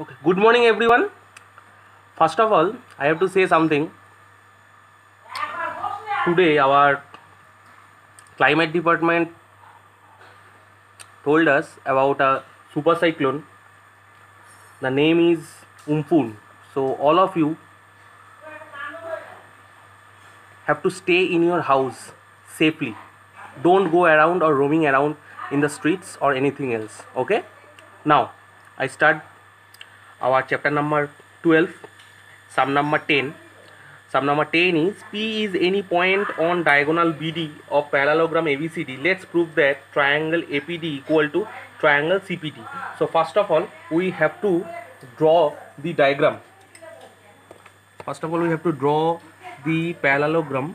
Okay. Good morning, everyone. First of all, I have to say something. Today, our climate department told us about a super cyclone. The name is Umphoon. So, all of you have to stay in your house safely. Don't go around or roaming around in the streets or anything else. Okay? Now, I start our chapter number 12, sum number 10. Sum number 10 is P is any point on diagonal BD of parallelogram ABCD. Let's prove that triangle APD equal to triangle CPD. So first of all, we have to draw the diagram. First of all, we have to draw the parallelogram.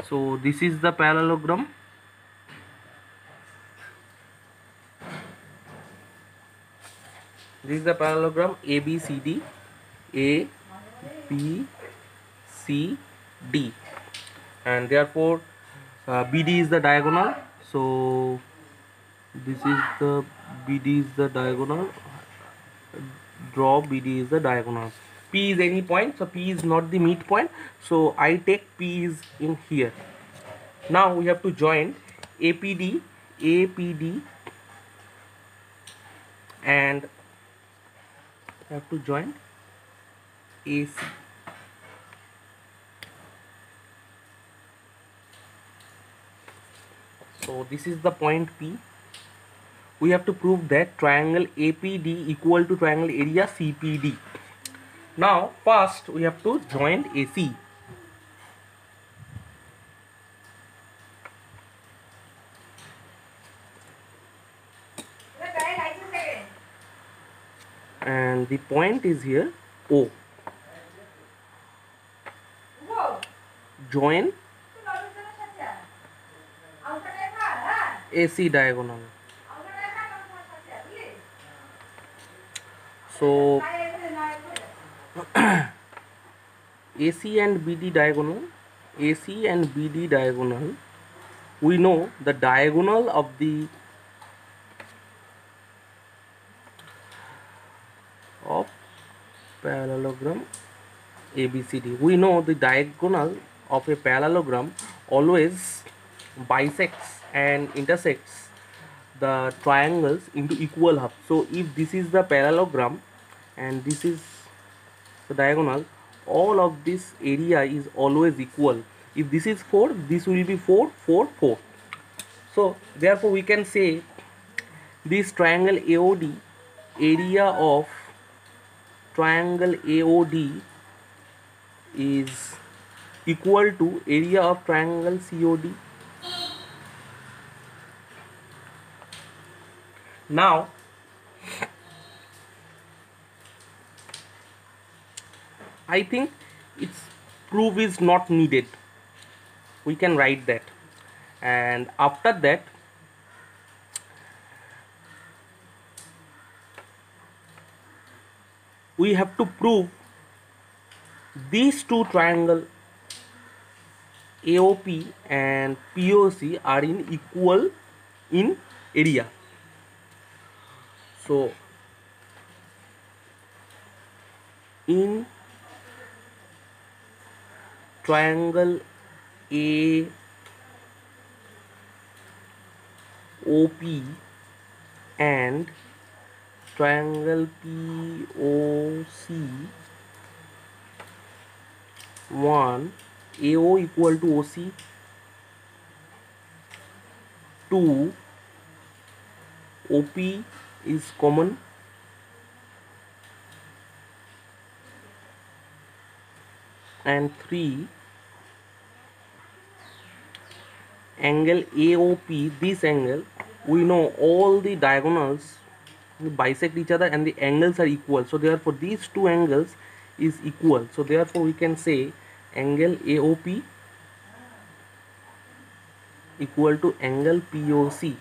So this is the parallelogram. This is the parallelogram ABCD, A, B, C, D, and therefore BD is the diagonal. So this is the BD is the diagonal. Draw BD is the diagonal. P is any point, so P is not the midpoint. So I take P is in here. Now we have to join APD, APD, and have to join AC. So this is the point P. We have to prove that triangle APD equal to triangle area CPD. Now first we have to join AC. And the point is here O. Join AC diagonal. So AC and BD diagonal, AC and BD diagonal, we know the diagonal of the parallelogram ABCD. We know the diagonal of a parallelogram always bisects and intersects the triangles into equal half. So if this is the parallelogram and this is the diagonal, all of this area is always equal. If this is 4, this will be 4, 4, 4. So therefore we can say this triangle AOD, area of triangle AOD is equal to area of triangle COD. Now I think its proof is not needed. We can write that, and after that we have to prove these two triangles AOP and POC are in equal in area. So in triangle AOP and triangle POC, 1 AO equal to OC, 2 OP is common, and 3 angle AOP, this angle, we know all the diagonals bisect each other and the angles are equal, so therefore these two angles is equal. So therefore we can say angle AOP equal to angle POC.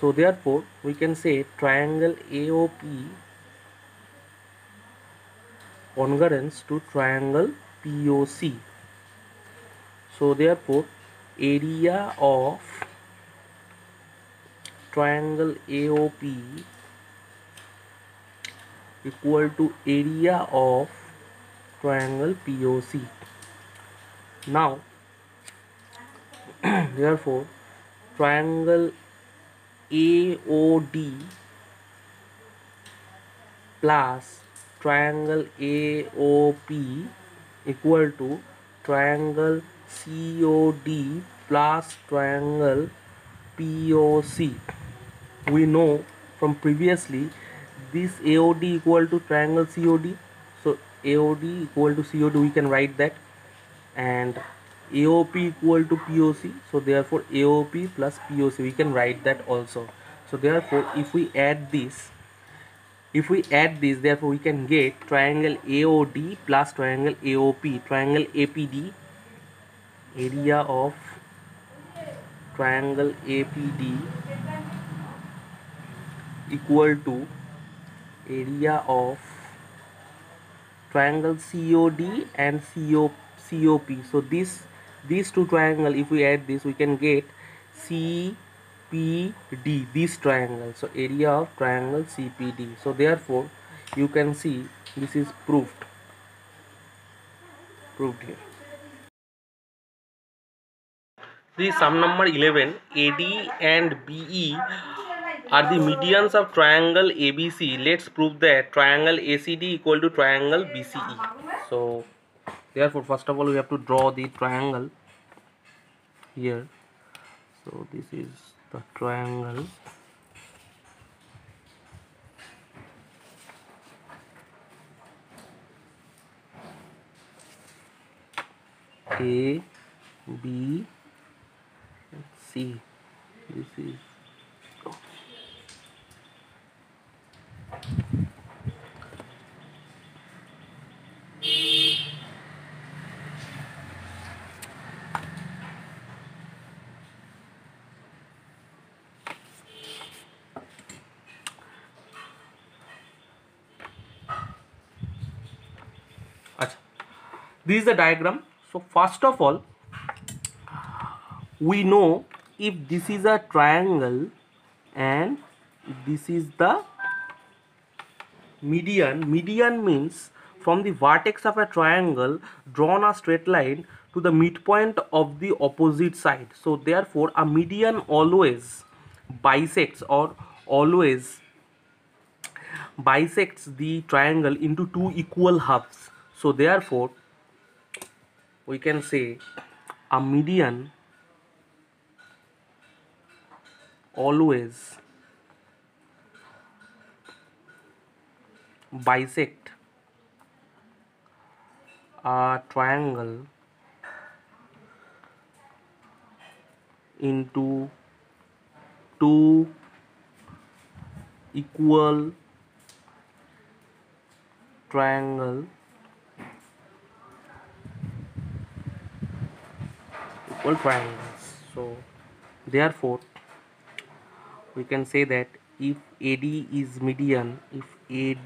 So therefore we can say triangle AOP congruence to triangle POC. So therefore area of triangle AOP equal to area of triangle POC. Now therefore triangle AOD plus triangle AOP equal to triangle COD plus triangle POC. We know from previously this AOD equal to triangle COD, so AOD equal to COD we can write that, and AOP equal to POC, so therefore AOP plus POC we can write that also. So therefore if we add this, therefore we can get triangle AOD plus triangle AOP, triangle APD, area of triangle APD equal to area of triangle COD and COP. So these two triangle, if we add this, we can get CPD, this triangle. So area of triangle CPD. So therefore you can see this is proved here. The sum number 11, AD and BE are the medians of triangle ABC. Let's prove that triangle ACD equal to triangle BCE. So therefore first of all we have to draw the triangle here. So this is the triangle A, B, C. This is Achha. This is the diagram. So first of all we know if this is a triangle and this is the median means from the vertex of a triangle drawn a straight line to the midpoint of the opposite side. So therefore a median always bisects or always bisects the triangle into two equal halves. So therefore we can say a median always bisect a triangle into two equal triangles. So therefore we can say that if AD is median, then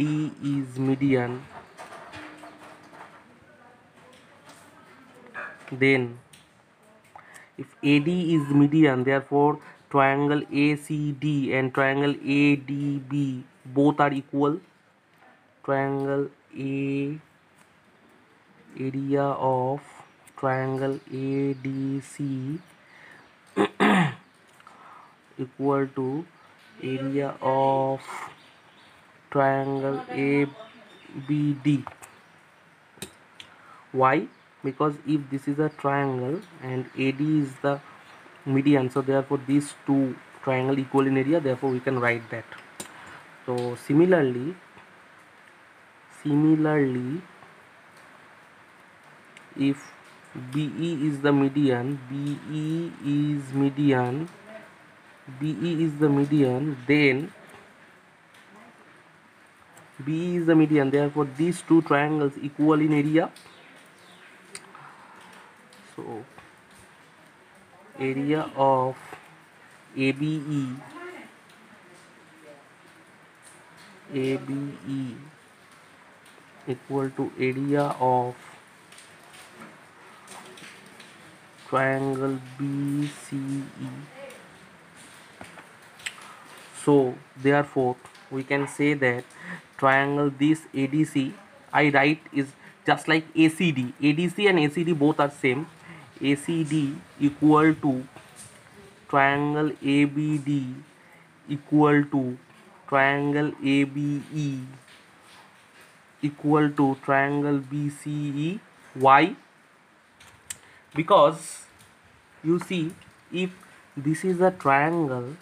if AD is median, therefore triangle ACD and triangle ADB both are equal. Triangle A, area of triangle ADC equal to area of triangle ABD. Why? Because if this is a triangle and AD is the median, so therefore these two triangle equal in area, therefore we can write that. So similarly if BE is the median, then BE is the median, therefore these two triangles equal in area. So area of ABE equal to area of triangle BCE. So therefore we can say that triangle this ADC I write is just like ACD. ADC and ACD both are same. ACD equal to triangle ABD equal to triangle ABE equal to triangle BCE. Why? Because you see, if this is a triangle,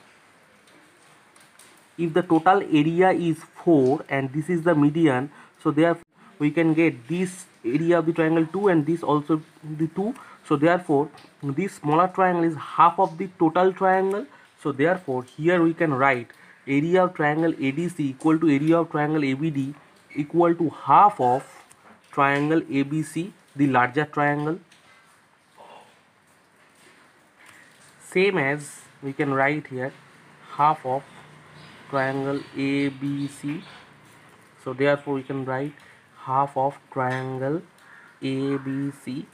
if the total area is 4 and this is the median, so therefore we can get this area of the triangle 2 and this also the 2. So therefore this smaller triangle is half of the total triangle. So therefore here we can write area of triangle ADC equal to area of triangle ABD equal to half of triangle ABC, the larger triangle. Same as we can write here half of triangle ABC. So therefore we can write half of triangle ABC.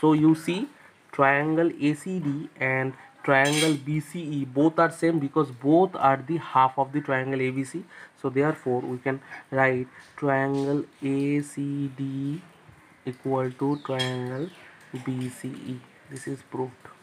So you see triangle ACD and triangle BCE both are same because both are the half of the triangle ABC. So therefore we can write triangle ACD equal to triangle BCE. This is proved.